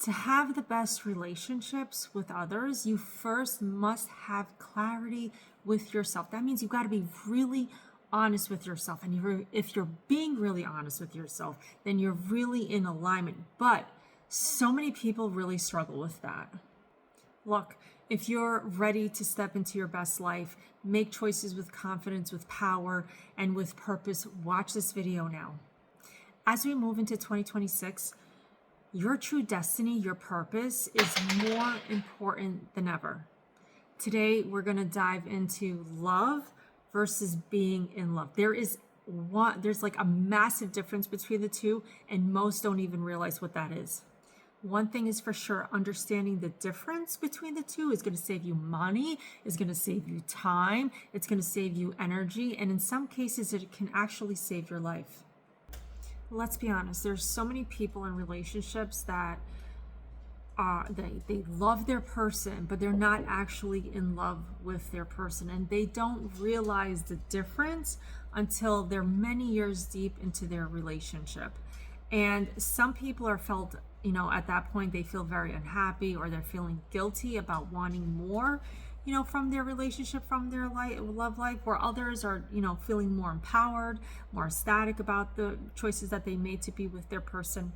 To have the best relationships with others, you first must have clarity with yourself. That means you've got to be really honest with yourself. And if you're being really honest with yourself, then you're really in alignment. But so many people really struggle with that. Look, if you're ready to step into your best life, make choices with confidence, with power, and with purpose, watch this video now. As we move into 2026, your true destiny, your purpose is more important than ever. Today, we're going to dive into love versus being in love. There's like a massive difference between the two, and most don't even realize what that is. One thing is for sure, understanding the difference between the two is going to save you money, is going to save you time, it's going to save you energy, and in some cases, it can actually save your life. Let's be honest, there's so many people in relationships that they love their person, but they're not actually in love with their person, and they don't realize the difference until they're many years deep into their relationship. And some people are felt, at that point they feel very unhappy, or they're feeling guilty about wanting more, from their relationship, from their love life, where others are, feeling more empowered, more ecstatic about the choices that they made to be with their person.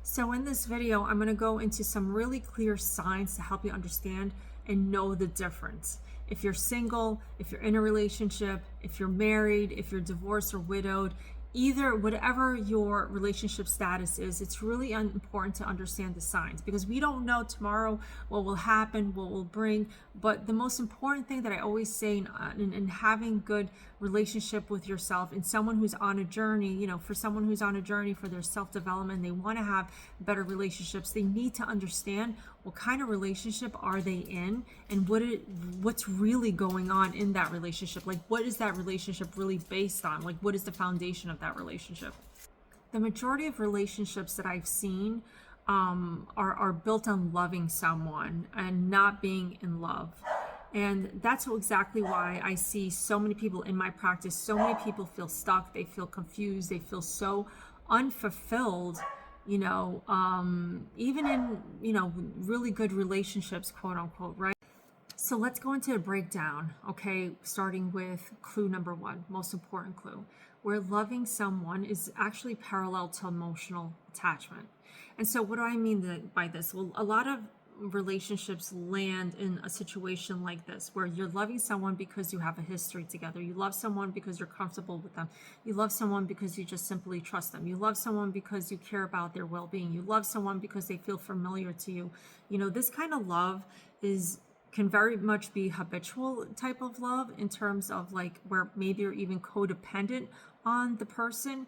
So in this video, I'm going to go into some really clear signs to help you understand and know the difference. If you're single, if you're in a relationship, if you're married, if you're divorced or widowed, whatever your relationship status is, it's really important to understand the signs, because we don't know tomorrow what will happen, what will bring. But the most important thing that I always say in having good relationship with yourself, and someone who's on a journey, for someone who's on a journey for their self-development, they want to have better relationships, they need to understand what kind of relationship are they in, and what's really going on in that relationship. Like, what is that relationship really based on? Like, what is the foundation of that relationship? The majority of relationships that I've seen are built on loving someone and not being in love. And that's exactly why I see so many people in my practice, so many people feel stuck, they feel confused, they feel so unfulfilled, even in, really good relationships, quote unquote, right? So let's go into a breakdown, okay? Starting with clue number one, most important clue, where loving someone is actually parallel to emotional attachment. And so what do I mean by this? Well, a lot of relationships land in a situation like this, where you're loving someone because you have a history together. You love someone because you're comfortable with them. You love someone because you just simply trust them. You love someone because you care about their well-being. You love someone because they feel familiar to you. This kind of love can very much be habitual type of love, in terms of like where maybe you're even codependent on the person,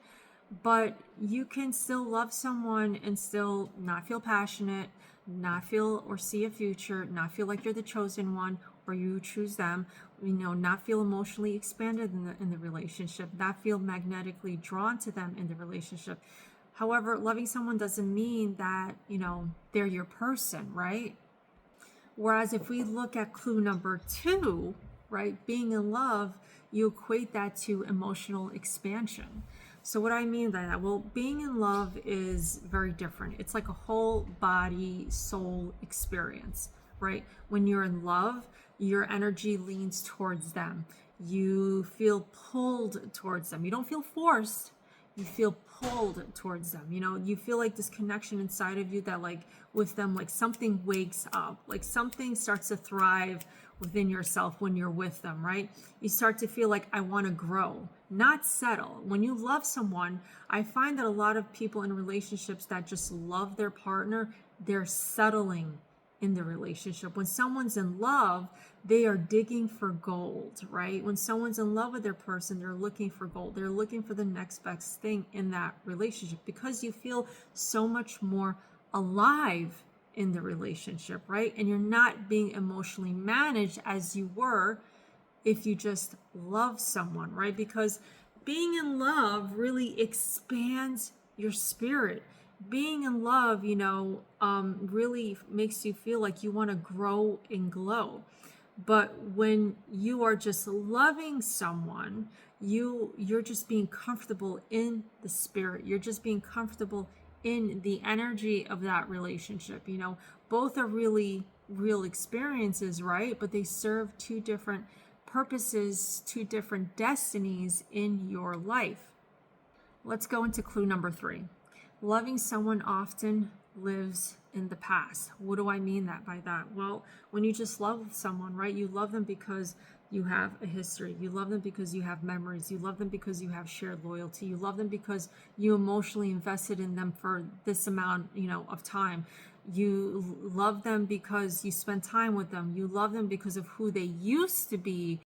but you can still love someone and still not feel passionate, not feel or see a future, not feel like you're the chosen one or you choose them, not feel emotionally expanded in the relationship, not feel magnetically drawn to them in the relationship. However, loving someone doesn't mean that, they're your person, right? Whereas if we look at clue number two, right, being in love, you equate that to emotional expansion. So what I mean by that? Well, being in love is very different. It's like a whole body, soul experience, right? When you're in love, your energy leans towards them. You feel pulled towards them. You don't feel forced. You feel pulled towards them. You feel like this connection inside of you that, like, with them, like something wakes up, like something starts to thrive within yourself when you're with them, right? You start to feel like, I want to grow, not settle. When you love someone, I find that a lot of people in relationships that just love their partner, they're settling in the relationship. When someone's in love, they are digging for gold, right? When someone's in love with their person, they're looking for gold. They're looking for the next best thing in that relationship, because you feel so much more alive in the relationship, right? And you're not being emotionally managed as you were if you just love someone, right? Because being in love really expands your spirit. Being in love, really makes you feel like you want to grow and glow. But when you are just loving someone, you're just being comfortable in the spirit. You're just being comfortable in the energy of that relationship. Both are really real experiences, right? But they serve two different purposes, two different destinies in your life. Let's go into clue number 3. Loving someone often lives in the past. What do I mean by that? Well, when you just love someone, right? You love them because you have a history. You love them because you have memories. You love them because you have shared loyalty. You love them because you emotionally invested in them for this amount, of time. You love them because you spend time with them. You love them because of who they used to be.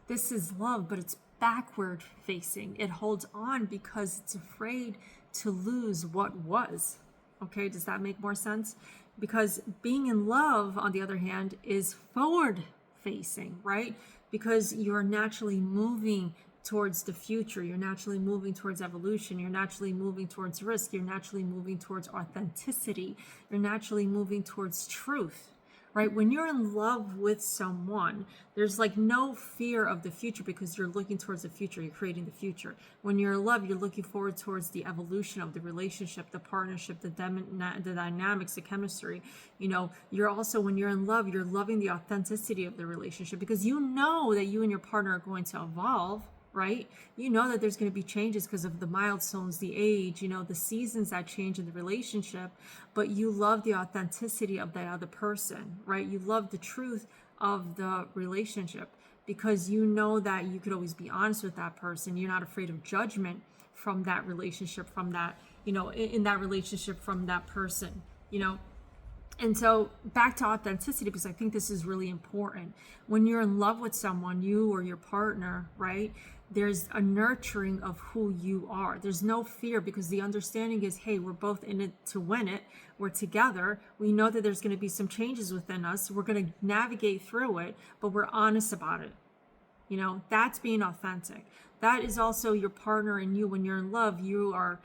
This is love, but it's backward facing. It holds on because it's afraid to lose what was. Okay, does that make more sense? Because being in love, on the other hand, is forward facing, right? Because you're naturally moving towards the future. You're naturally moving towards evolution. You're naturally moving towards risk. You're naturally moving towards authenticity. You're naturally moving towards truth. Right? When you're in love with someone, there's like no fear of the future because you're looking towards the future. You're creating the future. When you're in love, you're looking forward towards the evolution of the relationship, the partnership, the dynamics, the chemistry. You're also, when you're in love, you're loving the authenticity of the relationship because you know that you and your partner are going to evolve. Right? You know that there's going to be changes because of the milestones, the age, the seasons that change in the relationship, but you love the authenticity of that other person, right? You love the truth of the relationship because you know that you could always be honest with that person. You're not afraid of judgment from that relationship, from that, in that relationship from that person, And so back to authenticity, because I think this is really important. When you're in love with someone, you or your partner, right? There's a nurturing of who you are. There's no fear because the understanding is, hey, we're both in it to win it. We're together. We know that there's going to be some changes within us. We're going to navigate through it, but we're honest about it. That's being authentic. That is also your partner and you. When you're in love, you are,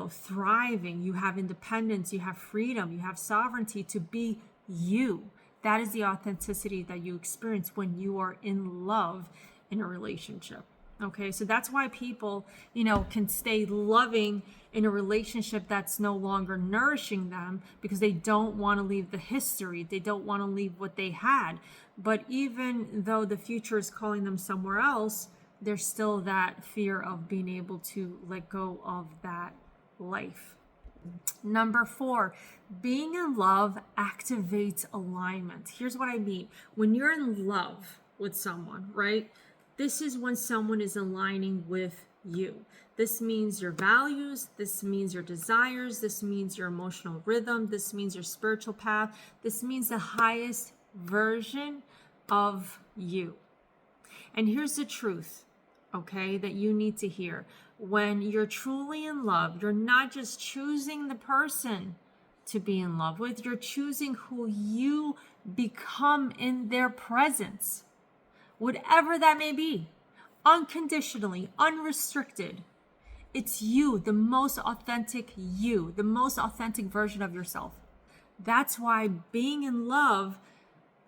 thriving. You have independence. You have freedom. You have sovereignty to be you. That is the authenticity that you experience when you are in love in a relationship. Okay, so that's why people, can stay loving in a relationship that's no longer nourishing them because they don't want to leave the history. They don't want to leave what they had. But even though the future is calling them somewhere else, there's still that fear of being able to let go of that life. Number 4, being in love activates alignment. Here's what I mean. When you're in love with someone, right? This is when someone is aligning with you. This means your values. This means your desires. This means your emotional rhythm. This means your spiritual path. This means the highest version of you. And here's the truth, okay, that you need to hear. When you're truly in love, you're not just choosing the person to be in love with, you're choosing who you become in their presence. Whatever that may be, unconditionally, unrestricted. It's you, the most authentic you, the most authentic version of yourself. That's why being in love,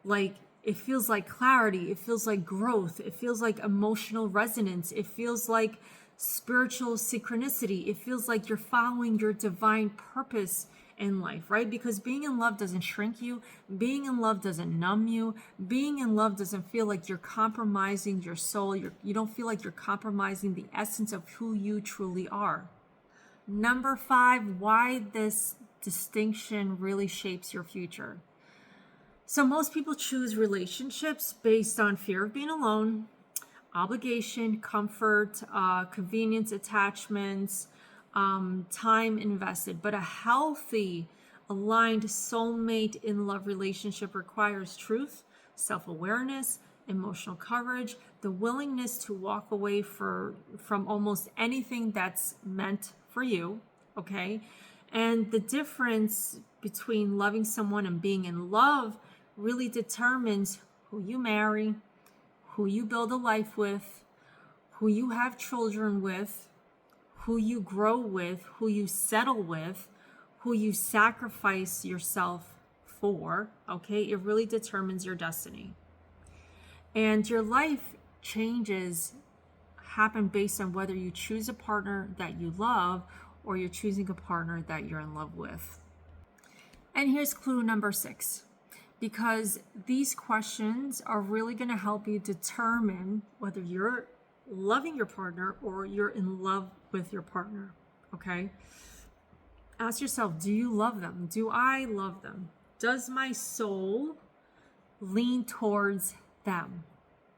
it feels like clarity, it feels like growth, it feels like emotional resonance, it feels like spiritual synchronicity, it feels like you're following your divine purpose in life, right? Because being in love doesn't shrink you. Being in love doesn't numb you. Being in love doesn't feel like you're compromising your soul. You don't feel like you're compromising the essence of who you truly are. Number 5, why this distinction really shapes your future. So most people choose relationships based on fear of being alone, obligation, comfort, convenience, attachments, time invested. But a healthy, aligned soulmate in love relationship requires truth, self-awareness, emotional courage, the willingness to walk away from almost anything that's meant for you, okay? And the difference between loving someone and being in love really determines who you marry, who you build a life with, who you have children with, who you grow with, who you settle with, who you sacrifice yourself for, okay? It really determines your destiny. And your life changes happen based on whether you choose a partner that you love or you're choosing a partner that you're in love with. And here's clue number 6, because these questions are really going to help you determine whether you're loving your partner or you're in love with your partner. Okay? Ask yourself, do you love them? Do I love them? Does my soul lean towards them,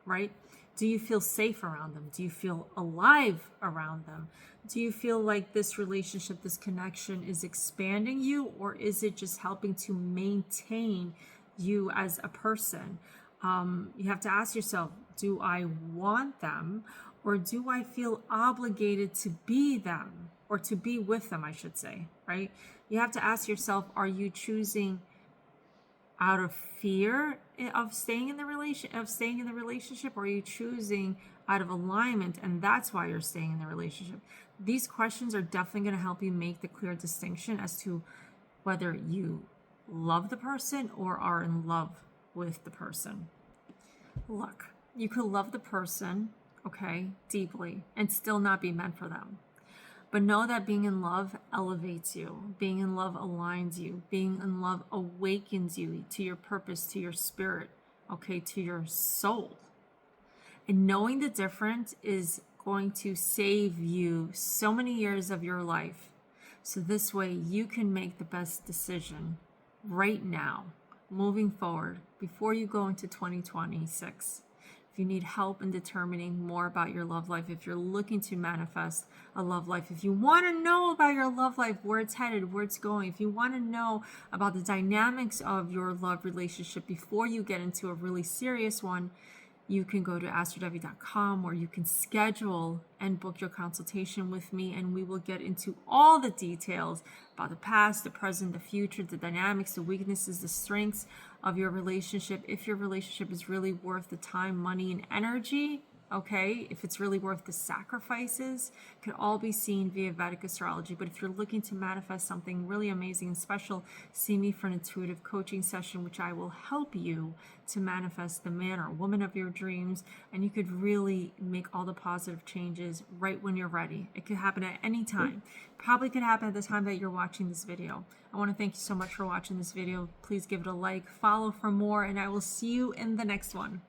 right? Do you feel safe around them? Do you feel alive around them? Do you feel like this relationship, this connection is expanding you, or is it just helping to maintain you as a person? You have to ask yourself, do I want them, or do I feel obligated to be them, or to be with them, I should say, right? You have to ask yourself, are you choosing out of fear of staying in the relationship, or are you choosing out of alignment, and that's why you're staying in the relationship? These questions are definitely going to help you make the clear distinction as to whether you love the person or are in love with the person. Look, you could love the person, okay, deeply, and still not be meant for them. But know that being in love elevates you. Being in love aligns you. Being in love awakens you to your purpose, to your spirit, okay, to your soul. And knowing the difference is going to save you so many years of your life. So this way you can make the best decision right now, moving forward, before you go into 2026. If you need help in determining more about your love life, if you're looking to manifest a love life, if you want to know about your love life, where it's headed, where it's going, if you want to know about the dynamics of your love relationship before you get into a really serious one, you can go to AstroDevi.com, or you can schedule and book your consultation with me, and we will get into all the details about the past, the present, the future, the dynamics, the weaknesses, the strengths of your relationship. If your relationship is really worth the time, money, and energy, okay, if it's really worth the sacrifices, could all be seen via Vedic astrology. But if you're looking to manifest something really amazing and special, see me for an intuitive coaching session, which I will help you to manifest the man or woman of your dreams, and you could really make all the positive changes right when you're ready. It could happen at any time. Probably could happen at the time that you're watching this video. I want to thank you so much for watching this video. Please give it a like, follow for more, and I will see you in the next one.